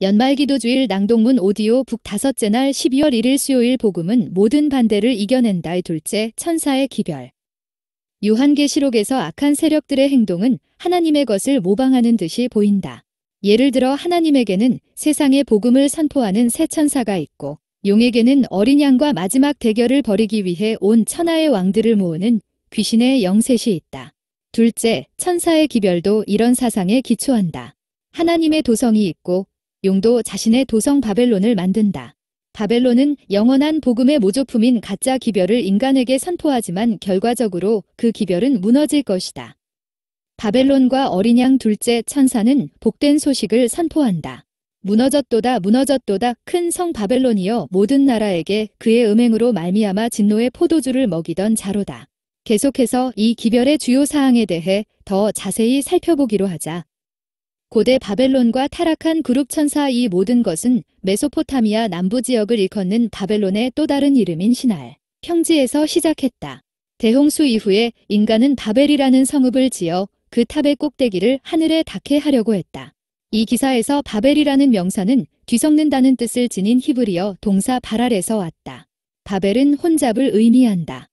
연말기도주일 낭독문 오디오 북 5째 날 12월 1일 수요일 복음은 모든 반대를 이겨낸다의 둘째 천사의 기별. 요한계시록에서 악한 세력들의 행동은 하나님의 것을 모방하는 듯이 보인다. 예를 들어 하나님에게는 세상의 복음을 선포하는 새 천사가 있고 용에게는 어린 양과 마지막 대결을 벌이기 위해 온 천하의 왕들을 모으는 귀신의 영셋이 있다. 둘째, 천사의 기별도 이런 사상에 기초한다. 하나님의 도성이 있고 용도 자신의 도성 바벨론을 만든다. 바벨론은 영원한 복음의 모조품인 가짜 기별을 인간에게 선포하지만 결과적으로 그 기별은 무너질 것이다. 바벨론과 어린 양 둘째 천사는 복된 소식을 선포한다. 무너졌도다 무너졌도다 큰 성 바벨론이여 모든 나라에게 그의 음행으로 말미암아 진노의 포도주를 먹이던 자로다. 계속해서 이 기별의 주요 사항에 대해 더 자세히 살펴보기로 하자. 고대 바벨론과 타락한 그룹 천사 이 모든 것은 메소포타미아 남부 지역을 일컫는 바벨론의 또 다른 이름인 신할, 평지에서 시작했다. 대홍수 이후에 인간은 바벨이라는 성읍을 지어 그 탑의 꼭대기를 하늘에 닿게 하려고 했다. 이 기사에서 바벨이라는 명사는 뒤섞는다는 뜻을 지닌 히브리어 동사 바랄에서 왔다. 바벨은 혼잡을 의미한다.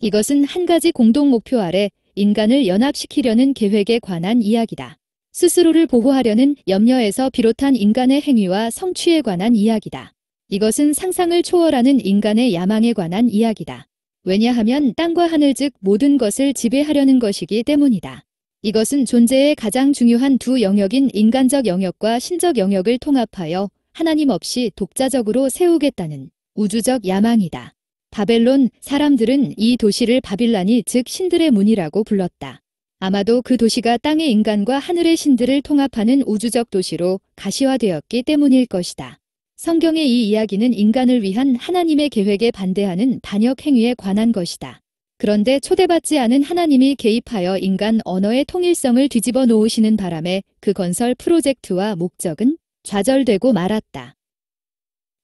이것은 한 가지 공동 목표 아래 인간을 연합시키려는 계획에 관한 이야기다. 스스로를 보호하려는 염려에서 비롯한 인간의 행위와 성취에 관한 이야기다. 이것은 상상을 초월하는 인간의 야망에 관한 이야기다. 왜냐하면 땅과 하늘 즉 모든 것을 지배하려는 것이기 때문이다. 이것은 존재의 가장 중요한 두 영역인 인간적 영역과 신적 영역을 통합하여 하나님 없이 독자적으로 세우겠다는 우주적 야망이다. 바벨론 사람들은 이 도시를 바빌라니 즉 신들의 문이라고 불렀다. 아마도 그 도시가 땅의 인간과 하늘의 신들을 통합하는 우주적 도시로 가시화되었기 때문일 것이다. 성경의 이 이야기는 인간을 위한 하나님의 계획에 반대하는 반역 행위에 관한 것이다. 그런데 초대받지 않은 하나님이 개입하여 인간 언어의 통일성을 뒤집어 놓으시는 바람에 그 건설 프로젝트와 목적은 좌절되고 말았다.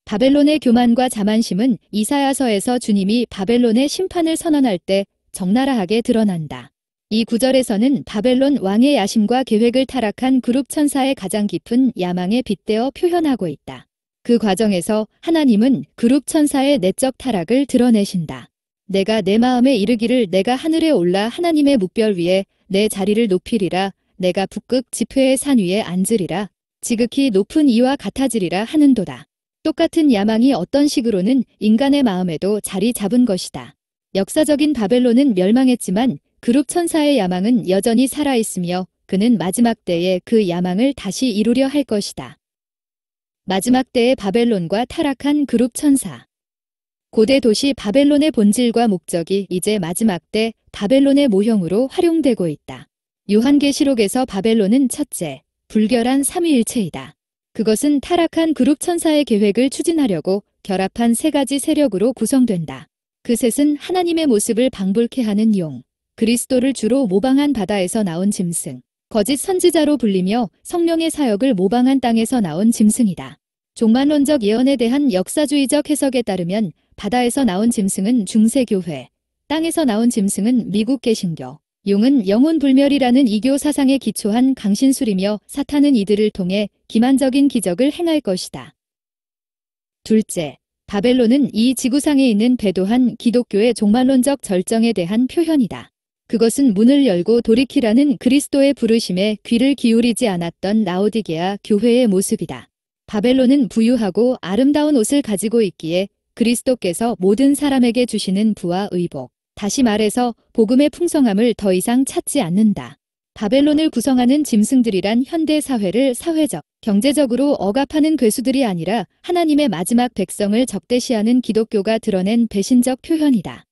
바벨론의 교만과 자만심은 이사야서에서 주님이 바벨론의 심판을 선언할 때 적나라하게 드러난다. 이 구절에서는 바벨론 왕의 야심과 계획을 타락한 그룹 천사의 가장 깊은 야망에 빗대어 표현하고 있다. 그 과정에서 하나님은 그룹 천사의 내적 타락을 드러내신다. 내가 내 마음에 이르기를 내가 하늘에 올라 하나님의 묵별 위에 내 자리를 높이리라. 내가 북극 지폐의 산 위에 앉으리라. 지극히 높은 이와 같아지리라 하는도다. 똑같은 야망이 어떤 식으로는 인간의 마음에도 자리 잡은 것이다. 역사적인 바벨론은 멸망했지만 그룹 천사의 야망은 여전히 살아있으며 그는 마지막 때에 그 야망을 다시 이루려 할 것이다. 마지막 때의 바벨론과 타락한 그룹 천사. 고대 도시 바벨론의 본질과 목적이 이제 마지막 때 바벨론의 모형으로 활용되고 있다. 요한계시록에서 바벨론은 첫째, 불결한 삼위일체이다. 그것은 타락한 그룹 천사의 계획을 추진하려고 결합한 세 가지 세력으로 구성된다. 그 셋은 하나님의 모습을 방불케 하는 용, 그리스도를 주로 모방한 바다에서 나온 짐승, 거짓 선지자로 불리며 성령의 사역을 모방한 땅에서 나온 짐승이다. 종말론적 예언에 대한 역사주의적 해석에 따르면 바다에서 나온 짐승은 중세교회, 땅에서 나온 짐승은 미국 개신교, 용은 영혼불멸이라는 이교 사상에 기초한 강신술이며 사탄은 이들을 통해 기만적인 기적을 행할 것이다. 둘째, 바벨론은 이 지구상에 있는 배도한 기독교의 종말론적 절정에 대한 표현이다. 그것은 문을 열고 돌이키라는 그리스도의 부르심에 귀를 기울이지 않았던 라오디게아 교회의 모습이다. 바벨론은 부유하고 아름다운 옷을 가지고 있기에 그리스도께서 모든 사람에게 주시는 부와 의복, 다시 말해서 복음의 풍성함을 더 이상 찾지 않는다. 바벨론을 구성하는 짐승들이란 현대 사회를 사회적, 경제적으로 억압하는 괴수들이 아니라 하나님의 마지막 백성을 적대시하는 기독교가 드러낸 배신적 표현이다.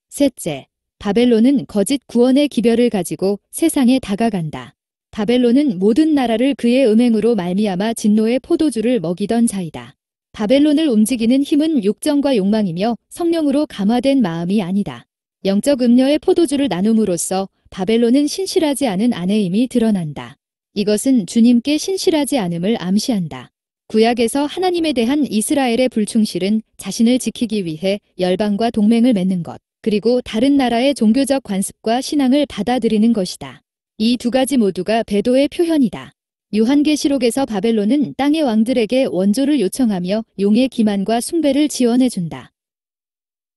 셋째, 바벨론은 거짓 구원의 기별을 가지고 세상에 다가간다. 바벨론은 모든 나라를 그의 음행으로 말미암아 진노의 포도주를 먹이던 자이다. 바벨론을 움직이는 힘은 욕정과 욕망이며 성령으로 감화된 마음이 아니다. 영적 음료의 포도주를 나눔으로써 바벨론은 신실하지 않은 아내임이 드러난다. 이것은 주님께 신실하지 않음을 암시한다. 구약에서 하나님에 대한 이스라엘의 불충실은 자신을 지키기 위해 열방과 동맹을 맺는 것, 그리고 다른 나라의 종교적 관습과 신앙을 받아들이는 것이다. 이 두 가지 모두가 배도의 표현이다. 요한계시록에서 바벨론은 땅의 왕들에게 원조를 요청하며 용의 기만과 숭배를 지원해준다.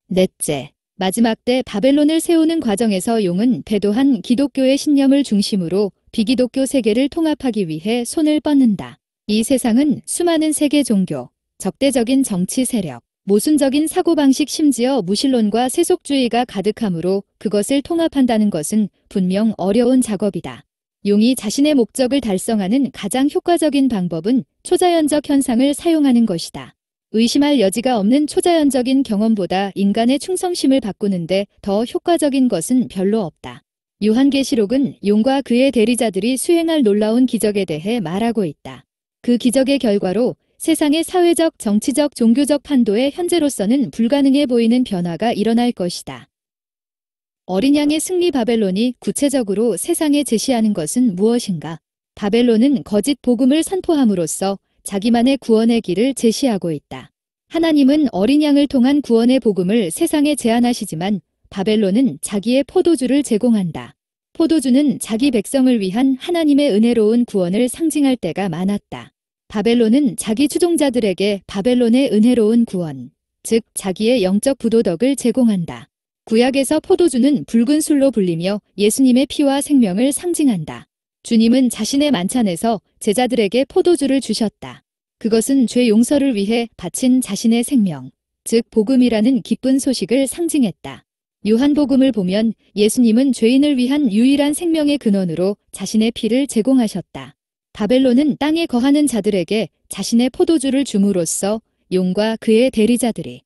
넷째, 마지막 때 바벨론을 세우는 과정에서 용은 배도한 기독교의 신념을 중심으로 비기독교 세계를 통합하기 위해 손을 뻗는다. 이 세상은 수많은 세계 종교, 적대적인 정치 세력, 모순적인 사고방식 심지어 무신론과 세속주의가 가득하므로 그것을 통합한다는 것은 분명 어려운 작업이다. 용이 자신의 목적을 달성하는 가장 효과적인 방법은 초자연적 현상을 사용하는 것이다. 의심할 여지가 없는 초자연적인 경험보다 인간의 충성심을 바꾸는데 더 효과적인 것은 별로 없다. 요한계시록은 용과 그의 대리자들이 수행할 놀라운 기적에 대해 말하고 있다. 그 기적의 결과로 세상의 사회적, 정치적, 종교적 판도에 현재로서는 불가능해 보이는 변화가 일어날 것이다. 어린 양의 승리. 바벨론이 구체적으로 세상에 제시하는 것은 무엇인가? 바벨론은 거짓 복음을 선포함으로써 자기만의 구원의 길을 제시하고 있다. 하나님은 어린 양을 통한 구원의 복음을 세상에 제안하시지만 바벨론은 자기의 포도주를 제공한다. 포도주는 자기 백성을 위한 하나님의 은혜로운 구원을 상징할 때가 많았다. 바벨론은 자기 추종자들에게 바벨론의 은혜로운 구원, 즉 자기의 영적 부도덕을 제공한다. 구약에서 포도주는 붉은 술로 불리며 예수님의 피와 생명을 상징한다. 주님은 자신의 만찬에서 제자들에게 포도주를 주셨다. 그것은 죄 용서를 위해 바친 자신의 생명, 즉 복음이라는 기쁜 소식을 상징했다. 요한복음을 보면 예수님은 죄인을 위한 유일한 생명의 근원으로 자신의 피를 제공하셨다. 바벨론은 땅에 거하는 자들에게 자신의 포도주를 줌으로써 용과 그의 대리자들이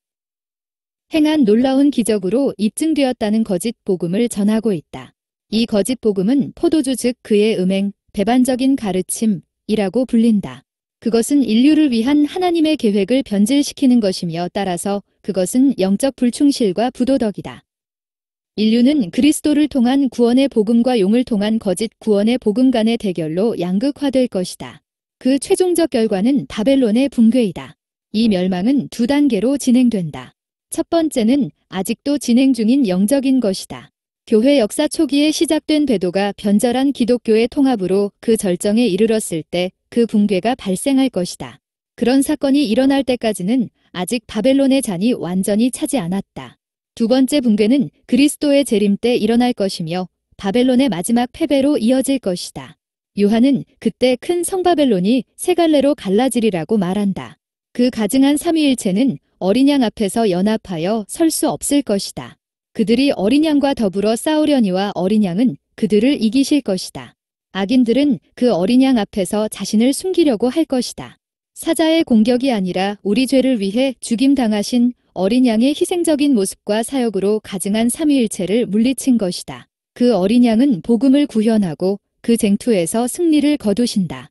행한 놀라운 기적으로 입증되었다는 거짓 복음을 전하고 있다. 이 거짓 복음은 포도주 즉 그의 음행, 배반적인 가르침이라고 불린다. 그것은 인류를 위한 하나님의 계획을 변질시키는 것이며 따라서 그것은 영적 불충실과 부도덕이다. 인류는 그리스도를 통한 구원의 복음과 용을 통한 거짓 구원의 복음 간의 대결로 양극화될 것이다. 그 최종적 결과는 바벨론의 붕괴이다. 이 멸망은 두 단계로 진행된다. 첫 번째는 아직도 진행 중인 영적인 것이다. 교회 역사 초기에 시작된 배도가 변절한 기독교의 통합으로 그 절정에 이르렀을 때 그 붕괴가 발생할 것이다. 그런 사건이 일어날 때까지는 아직 바벨론의 잔이 완전히 차지 않았다. 두 번째 붕괴는 그리스도의 재림 때 일어날 것이며 바벨론의 마지막 패배로 이어질 것이다. 요한은 그때 큰 성바벨론이 세 갈래로 갈라지리라고 말한다. 그 가증한 삼위일체는 어린 양 앞에서 연합하여 설 수 없을 것이다. 그들이 어린 양과 더불어 싸우려니와 어린 양은 그들을 이기실 것이다. 악인들은 그 어린 양 앞에서 자신을 숨기려고 할 것이다. 사자의 공격이 아니라 우리 죄를 위해 죽임당하신 어린 양의 희생적인 모습과 사역으로 가증한 삼위일체를 물리친 것이다. 그 어린 양은 복음을 구현하고 그 쟁투에서 승리를 거두신다.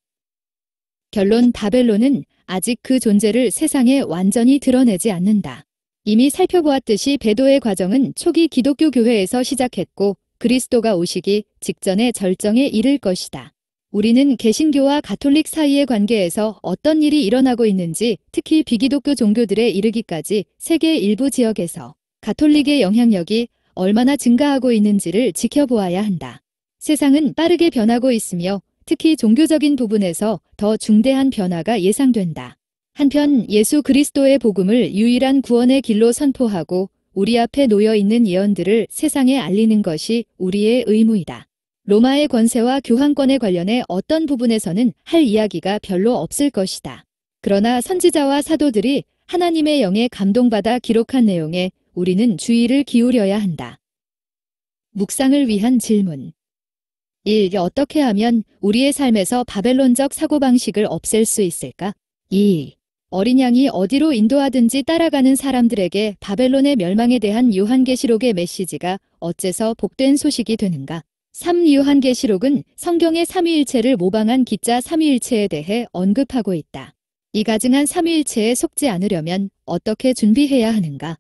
결론 바벨론은 아직 그 존재를 세상에 완전히 드러내지 않는다. 이미 살펴보았듯이 배도의 과정은 초기 기독교 교회에서 시작했고 그리스도가 오시기 직전의 절정에 이를 것이다. 우리는 개신교와 가톨릭 사이의 관계에서 어떤 일이 일어나고 있는지 특히 비기독교 종교들에 이르기까지 세계 일부 지역에서 가톨릭의 영향력이 얼마나 증가하고 있는지를 지켜보아야 한다. 세상은 빠르게 변하고 있으며 특히 종교적인 부분에서 더 중대한 변화가 예상된다. 한편 예수 그리스도의 복음을 유일한 구원의 길로 선포하고 우리 앞에 놓여 있는 예언들을 세상에 알리는 것이 우리의 의무이다. 로마의 권세와 교황권에 관련해 어떤 부분에서는 할 이야기가 별로 없을 것이다. 그러나 선지자와 사도들이 하나님의 영에 감동받아 기록한 내용에 우리는 주의를 기울여야 한다. 묵상을 위한 질문. 1. 어떻게 하면 우리의 삶에서 바벨론적 사고방식을 없앨 수 있을까? 2. 어린 양이 어디로 인도하든지 따라가는 사람들에게 바벨론의 멸망에 대한 요한계시록의 메시지가 어째서 복된 소식이 되는가? 3. 요한계시록은 성경의 삼위일체를 모방한 기자 삼위일체에 대해 언급하고 있다. 이 가증한 삼위일체에 속지 않으려면 어떻게 준비해야 하는가?